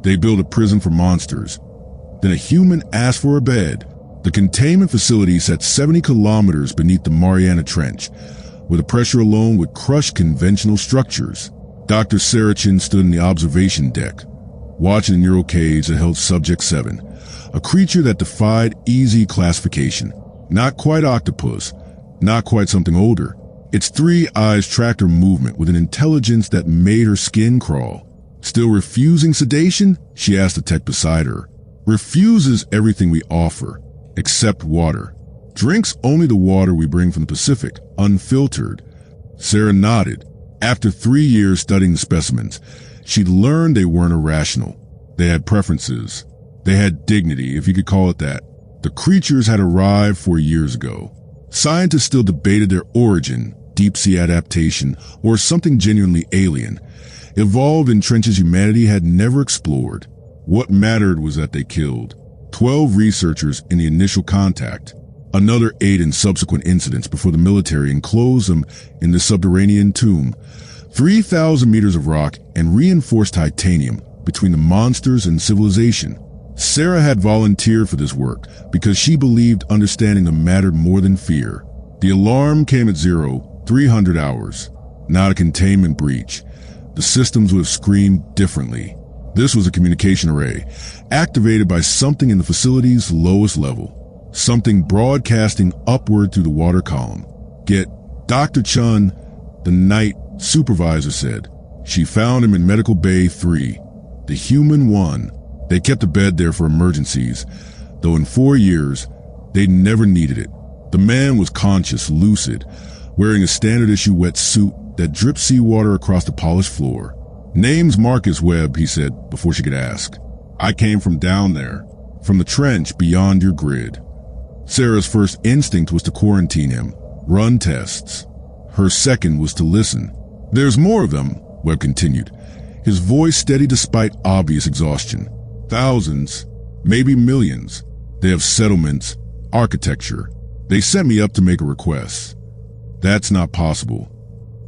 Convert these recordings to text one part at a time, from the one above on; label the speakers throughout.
Speaker 1: They built a prison for monsters. Then a human asked for a bed. The containment facility sat 70 kilometers beneath the Mariana Trench, where the pressure alone would crush conventional structures. Dr. Sarachin stood in the observation deck, watching the neural cage that held Subject 7, a creature that defied easy classification. Not quite octopus, not quite something older. Its three eyes tracked her movement with an intelligence that made her skin crawl. Still refusing sedation? She asked the tech beside her. Refuses everything we offer, except water. Drinks only the water we bring from the Pacific, unfiltered. Sarah nodded. After 3 years studying the specimens, she'd learned they weren't irrational. They had preferences. They had dignity, if you could call it that. The creatures had arrived 4 years ago. Scientists still debated their origin, deep-sea adaptation, or something genuinely alien, evolved in trenches humanity had never explored. What mattered was that they killed 12 researchers in the initial contact, another 8 in subsequent incidents before the military enclosed them in the subterranean tomb, 3,000 meters of rock and reinforced titanium between the monsters and civilization. Sarah had volunteered for this work because she believed understanding them mattered more than fear. The alarm came at 0300 hours, not a containment breach. The systems would have screamed differently. This was a communication array, activated by something in the facility's lowest level, something broadcasting upward through the water column. Get Dr. Chun, the night supervisor said. She found him in Medical Bay 3, the human one. They kept a bed there for emergencies, though in 4 years, they'd never needed it. The man was conscious, lucid, wearing a standard-issue wet suit that dripped seawater across the polished floor. Name's Marcus Webb, he said before she could ask. I came from down there, from the trench beyond your grid. Sarah's first instinct was to quarantine him, run tests. Her second was to listen. There's more of them, Webb continued, his voice steady despite obvious exhaustion. Thousands, maybe millions. They have settlements, architecture. They sent me up to make a request. That's not possible.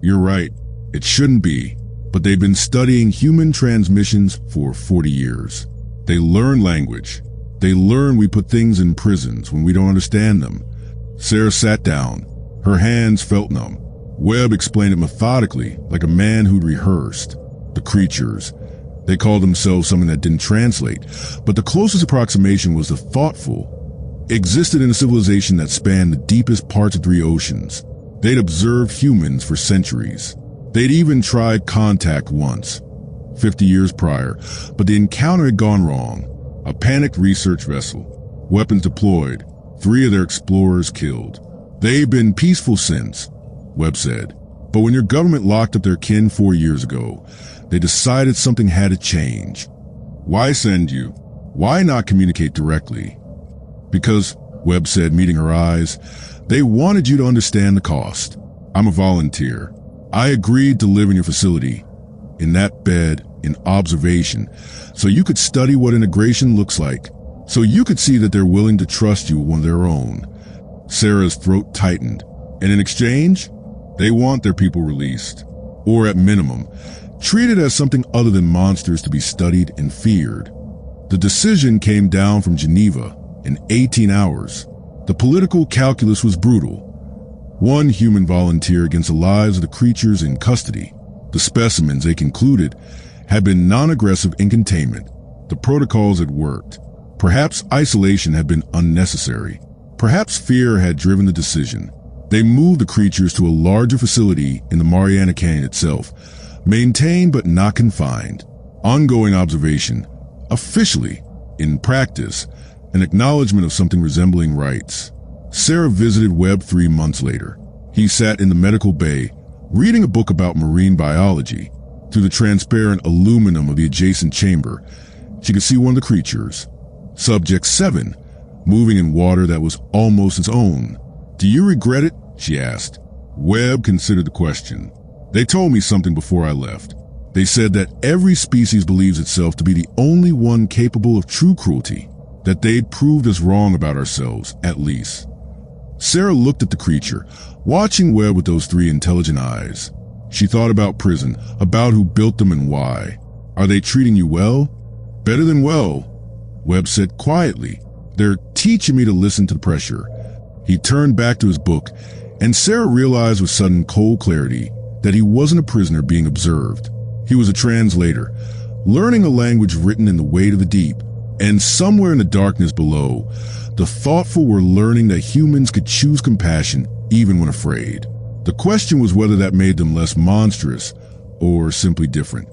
Speaker 1: You're right, it shouldn't be, but they've been studying human transmissions for 40 years. They learn language. They learn we put things in prisons when we don't understand them. Sarah sat down. Her hands felt numb. Webb explained it methodically, like a man who'd rehearsed. The creatures. They called themselves something that didn't translate, but the closest approximation was the thoughtful. Existed in a civilization that spanned the deepest parts of 3 oceans. They'd observed humans for centuries. They'd even tried contact once, 50 years prior, but the encounter had gone wrong. A panicked research vessel, weapons deployed, 3 of their explorers killed. They've been peaceful since, Webb said. But when your government locked up their kin 4 years ago, they decided something had to change. Why send you? Why not communicate directly? Because, Webb said, meeting her eyes, they wanted you to understand the cost. I'm a volunteer. I agreed to live in your facility, in that bed, in observation, so you could study what integration looks like, so you could see that they're willing to trust you with one of their own. Sarah's throat tightened. And in exchange, they want their people released, or at minimum, treated as something other than monsters to be studied and feared. The decision came down from Geneva in 18 hours. The political calculus was brutal. 1 human volunteer against the lives of the creatures in custody. The specimens, they concluded, had been non-aggressive in containment. The protocols had worked. Perhaps isolation had been unnecessary. Perhaps fear had driven the decision. They moved the creatures to a larger facility in the Mariana Canyon itself, maintained but not confined. Ongoing observation. Officially, in practice, an acknowledgement of something resembling rights. Sarah visited Webb 3 months later. He sat in the medical bay, reading a book about marine biology. Through the transparent aluminum of the adjacent chamber, she could see one of the creatures, Subject 7, moving in water that was almost its own. Do you regret it? She asked. Webb considered the question. They told me something before I left. They said that every species believes itself to be the only one capable of true cruelty, that they'd proved us wrong about ourselves, at least. Sarah looked at the creature, watching Webb with those 3 intelligent eyes. She thought about prison, about who built them and why. Are they treating you well? Better than well, Webb said quietly. They're teaching me to listen to the pressure. He turned back to his book, and Sarah realized with sudden cold clarity that he wasn't a prisoner being observed. He was a translator, learning a language written in the weight of the deep. And somewhere in the darkness below, the thoughtful were learning that humans could choose compassion even when afraid. The question was whether that made them less monstrous or simply different.